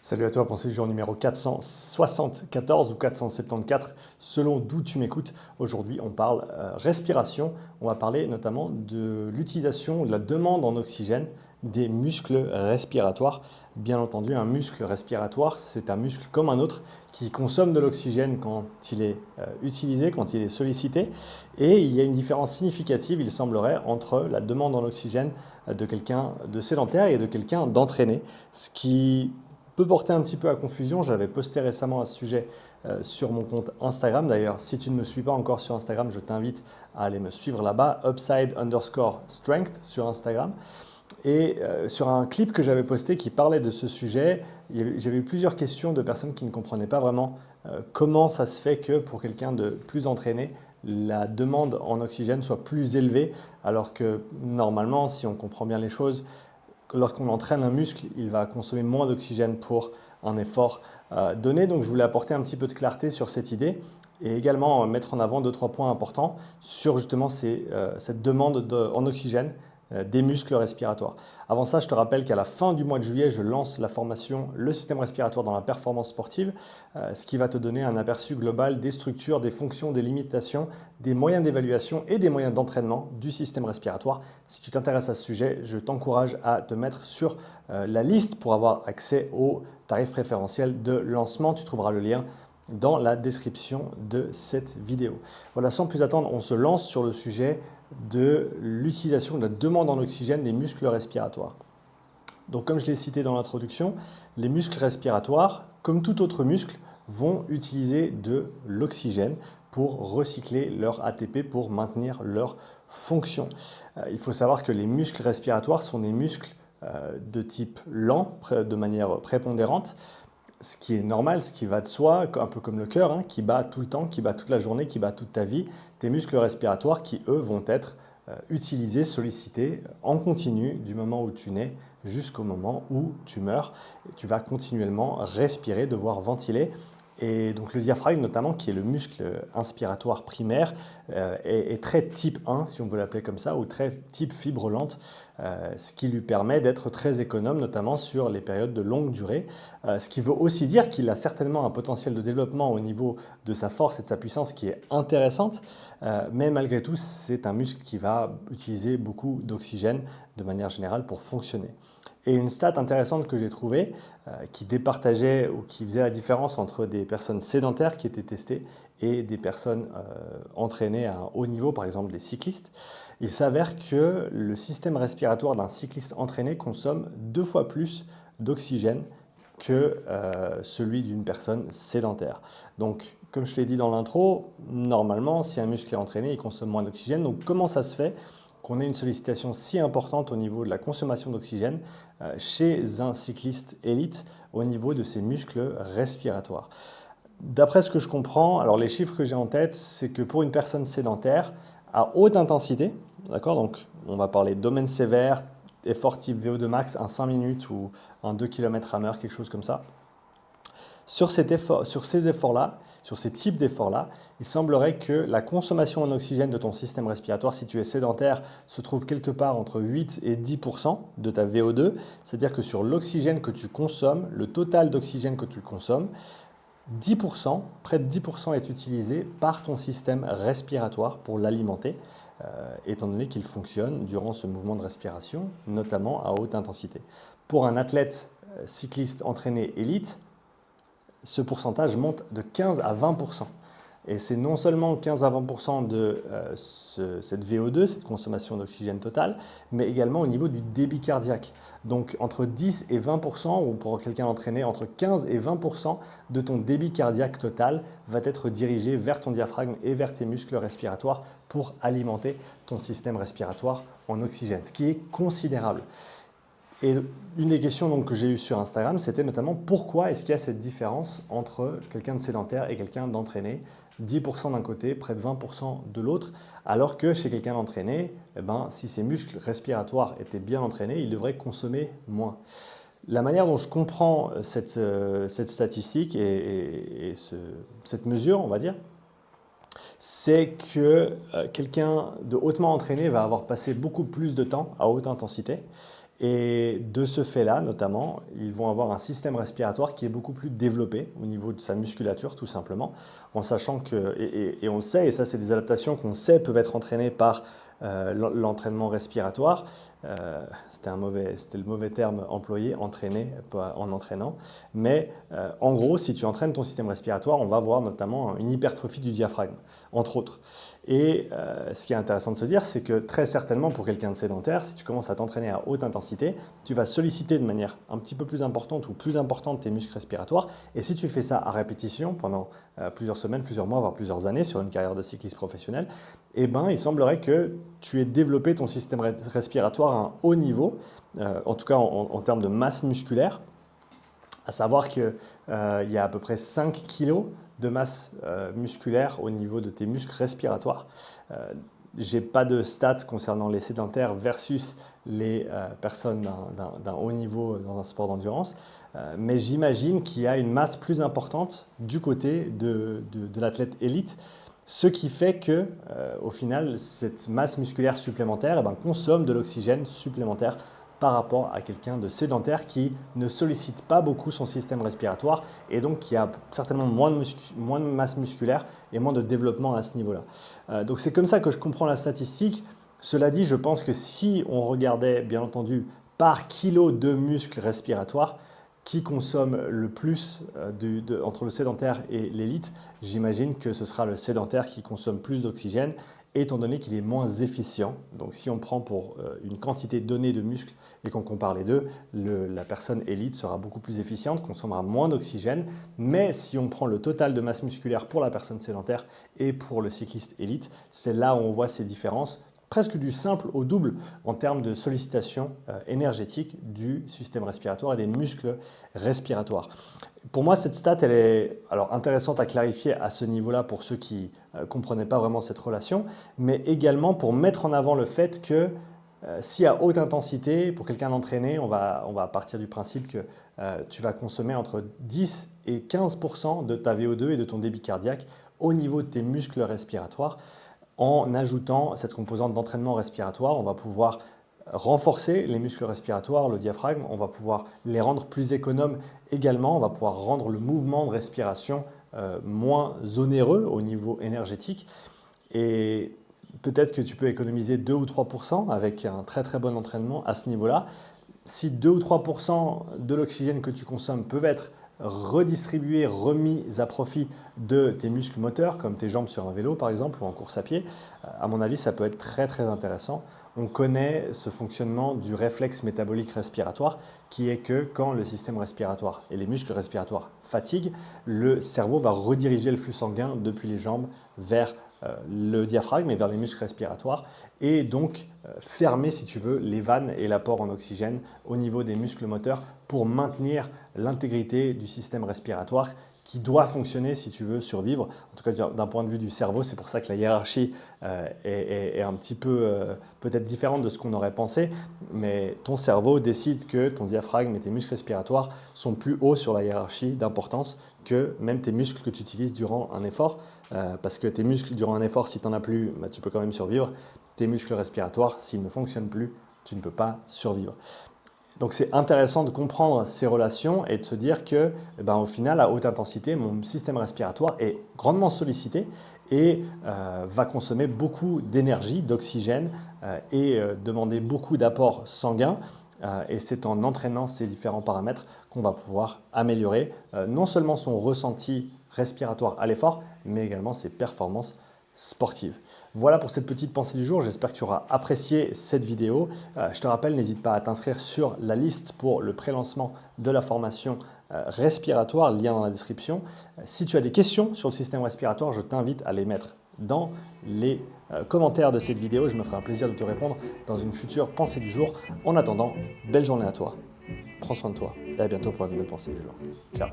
Salut à toi pour ce jour numéro 474 ou 474, selon d'où tu m'écoutes. Aujourd'hui, on parle respiration. On va parler notamment de l'utilisation, de la demande en oxygène des muscles respiratoires. Bien entendu, un muscle respiratoire, c'est un muscle comme un autre qui consomme de l'oxygène quand il est utilisé, quand il est sollicité. Et il y a une différence significative, il semblerait, entre la demande en oxygène de quelqu'un de sédentaire et de quelqu'un d'entraîné, ce qui peut porter un petit peu à confusion. J'avais posté récemment à ce sujet sur mon compte Instagram. D'ailleurs, si tu ne me suis pas encore sur Instagram, je t'invite à aller me suivre là-bas, upside_strength sur Instagram. Et sur un clip que j'avais posté qui parlait de ce sujet, j'avais eu plusieurs questions de personnes qui ne comprenaient pas vraiment comment ça se fait que pour quelqu'un de plus entraîné, la demande en oxygène soit plus élevée, alors que normalement, si on comprend bien les choses, lorsqu'on entraîne un muscle, il va consommer moins d'oxygène pour un effort donné. Donc je voulais apporter un petit peu de clarté sur cette idée et également mettre en avant deux, trois points importants sur justement cette demande en oxygène des muscles respiratoires. Avant ça, je te rappelle qu'à la fin du mois de juillet, je lance la formation Le système respiratoire dans la performance sportive, ce qui va te donner un aperçu global des structures, des fonctions, des limitations, des moyens d'évaluation et des moyens d'entraînement du système respiratoire. Si tu t'intéresses à ce sujet, je t'encourage à te mettre sur la liste pour avoir accès au tarif préférentiel de lancement. Tu trouveras le lien dans la description de cette vidéo. Voilà, sans plus attendre, on se lance sur le sujet de l'utilisation de la demande en oxygène des muscles respiratoires. Donc comme je l'ai cité dans l'introduction, les muscles respiratoires, comme tout autre muscle, vont utiliser de l'oxygène pour recycler leur ATP, pour maintenir leur fonction. Il faut savoir que les muscles respiratoires sont des muscles de type lent, de manière prépondérante, ce qui est normal, ce qui va de soi, un peu comme le cœur, hein, qui bat tout le temps, qui bat toute la journée, qui bat toute ta vie, tes muscles respiratoires qui, eux, vont être utilisés, sollicités en continu du moment où tu nais jusqu'au moment où tu meurs. Et tu vas continuellement respirer, devoir ventiler. Et donc le diaphragme notamment, qui est le muscle inspiratoire primaire, est très type 1, si on veut l'appeler comme ça, ou très type fibre lente, ce qui lui permet d'être très économe, notamment sur les périodes de longue durée. Ce qui veut aussi dire qu'il a certainement un potentiel de développement au niveau de sa force et de sa puissance qui est intéressante, mais malgré tout, c'est un muscle qui va utiliser beaucoup d'oxygène de manière générale pour fonctionner. Et une stat intéressante que j'ai trouvée, qui départageait ou qui faisait la différence entre des personnes sédentaires qui étaient testées et des personnes entraînées à un haut niveau, par exemple des cyclistes, il s'avère que le système respiratoire d'un cycliste entraîné consomme 2 fois plus d'oxygène que celui d'une personne sédentaire. Donc, comme je l'ai dit dans l'intro, normalement, si un muscle est entraîné, il consomme moins d'oxygène. Donc, comment ça se fait qu'on ait une sollicitation si importante au niveau de la consommation d'oxygène chez un cycliste élite au niveau de ses muscles respiratoires? D'après ce que je comprends, alors les chiffres que j'ai en tête, c'est que pour une personne sédentaire, à haute intensité, d'accord, donc on va parler de domaine sévère, effort type VO2 max, un 5 minutes ou un 2 km/h, quelque chose comme ça. Sur ces efforts-là, sur ces types d'efforts-là, il semblerait que la consommation en oxygène de ton système respiratoire, si tu es sédentaire, se trouve quelque part entre 8 et 10% de ta VO2. C'est-à-dire que sur l'oxygène que tu consommes, le total d'oxygène que tu consommes, 10%, près de 10% est utilisé par ton système respiratoire pour l'alimenter, étant donné qu'il fonctionne durant ce mouvement de respiration, notamment à haute intensité. Pour un athlète cycliste entraîné élite, ce pourcentage monte de 15 à 20%. Et c'est non seulement 15 à 20% de cette VO2, cette consommation d'oxygène totale, mais également au niveau du débit cardiaque. Donc entre 10 et 20%, ou pour quelqu'un entraîné, entre 15 et 20% de ton débit cardiaque total va être dirigé vers ton diaphragme et vers tes muscles respiratoires pour alimenter ton système respiratoire en oxygène, ce qui est considérable. Et une des questions donc, que j'ai eues sur Instagram, c'était notamment pourquoi est-ce qu'il y a cette différence entre quelqu'un de sédentaire et quelqu'un d'entraîné, 10% d'un côté, près de 20% de l'autre, alors que chez quelqu'un d'entraîné, eh ben, si ses muscles respiratoires étaient bien entraînés, il devrait consommer moins. La manière dont je comprends cette statistique et cette mesure, on va dire, c'est que quelqu'un de hautement entraîné va avoir passé beaucoup plus de temps à haute intensité Et de ce fait-là, notamment, ils vont avoir un système respiratoire qui est beaucoup plus développé au niveau de sa musculature, tout simplement, en sachant que, et on le sait, et ça c'est des adaptations qu'on sait peuvent être entraînées par l'entraînement respiratoire. C'était le mauvais terme employé, entraîner, pas en entraînant. Mais en gros, si tu entraînes ton système respiratoire, on va avoir notamment une hypertrophie du diaphragme, entre autres. Et ce qui est intéressant de se dire, c'est que très certainement pour quelqu'un de sédentaire, si tu commences à t'entraîner à haute intensité, tu vas solliciter de manière un petit peu plus importante ou plus importante tes muscles respiratoires. Et si tu fais ça à répétition pendant plusieurs semaines, plusieurs mois, voire plusieurs années sur une carrière de cycliste professionnel, eh ben, il semblerait que tu aies développé ton système respiratoire à un haut niveau, en tout cas en termes de masse musculaire, à savoir qu'il y a à peu près 5 kg de masse musculaire au niveau de tes muscles respiratoires. Je n'ai pas de stats concernant les sédentaires versus les personnes d'un haut niveau dans un sport d'endurance, mais j'imagine qu'il y a une masse plus importante du côté de l'athlète élite, ce qui fait que, au final, cette masse musculaire supplémentaire consomme de l'oxygène supplémentaire par rapport à quelqu'un de sédentaire qui ne sollicite pas beaucoup son système respiratoire et donc qui a certainement moins de masse musculaire et moins de développement à ce niveau-là. Donc c'est comme ça que je comprends la statistique. Cela dit, je pense que si on regardait bien entendu par kilo de muscles respiratoires, qui consomme le plus entre le sédentaire et l'élite, j'imagine que ce sera le sédentaire qui consomme plus d'oxygène, étant donné qu'il est moins efficient. Donc si on prend pour une quantité donnée de muscles et qu'on compare les deux, la personne élite sera beaucoup plus efficiente, consommera moins d'oxygène, mais si on prend le total de masse musculaire pour la personne sédentaire et pour le cycliste élite, c'est là où on voit ces différences, presque du simple au double en termes de sollicitation énergétique du système respiratoire et des muscles respiratoires. Pour moi, cette stat, elle est alors intéressante à clarifier à ce niveau-là pour ceux qui ne comprenaient pas vraiment cette relation, mais également pour mettre en avant le fait que si à haute intensité, pour quelqu'un d'entraîné, on va partir du principe que tu vas consommer entre 10 et 15% de ta VO2 et de ton débit cardiaque au niveau de tes muscles respiratoires. En ajoutant cette composante d'entraînement respiratoire, on va pouvoir renforcer les muscles respiratoires, le diaphragme, on va pouvoir les rendre plus économes également, on va pouvoir rendre le mouvement de respiration moins onéreux au niveau énergétique et peut-être que tu peux économiser 2 ou 3% avec un très très bon entraînement à ce niveau-là. Si 2 ou 3% de l'oxygène que tu consommes peuvent être redistribués, remis à profit de tes muscles moteurs, comme tes jambes sur un vélo par exemple, ou en course à pied, à mon avis, ça peut être très très intéressant. On connaît ce fonctionnement du réflexe métabolique respiratoire, qui est que quand le système respiratoire et les muscles respiratoires fatiguent, le cerveau va rediriger le flux sanguin depuis les jambes vers le diaphragme et vers les muscles respiratoires et donc fermer, si tu veux, les vannes et l'apport en oxygène au niveau des muscles moteurs pour maintenir l'intégrité du système respiratoire qui doit fonctionner si tu veux survivre, en tout cas d'un point de vue du cerveau. C'est pour ça que la hiérarchie est un petit peu peut-être différente de ce qu'on aurait pensé, mais ton cerveau décide que ton diaphragme et tes muscles respiratoires sont plus hauts sur la hiérarchie d'importance que même tes muscles que tu utilises durant un effort, parce que tes muscles durant un effort, si tu n'en as plus, tu peux quand même survivre. Tes muscles respiratoires, s'ils ne fonctionnent plus, tu ne peux pas survivre. Donc c'est intéressant de comprendre ces relations et de se dire que au final, à haute intensité, mon système respiratoire est grandement sollicité et va consommer beaucoup d'énergie, d'oxygène et demander beaucoup d'apports sanguins. Et c'est en entraînant ces différents paramètres qu'on va pouvoir améliorer non seulement son ressenti respiratoire à l'effort, mais également ses performances sportives. Voilà pour cette petite pensée du jour, j'espère que tu auras apprécié cette vidéo. Je te rappelle, n'hésite pas à t'inscrire sur la liste pour le pré-lancement de la formation respiratoire, lien dans la description. Si tu as des questions sur le système respiratoire, je t'invite à les mettre dans les commentaires de cette vidéo. Je me ferai un plaisir de te répondre dans une future pensée du jour. En attendant, belle journée à toi, prends soin de toi et à bientôt pour une nouvelle pensée du jour. Ciao.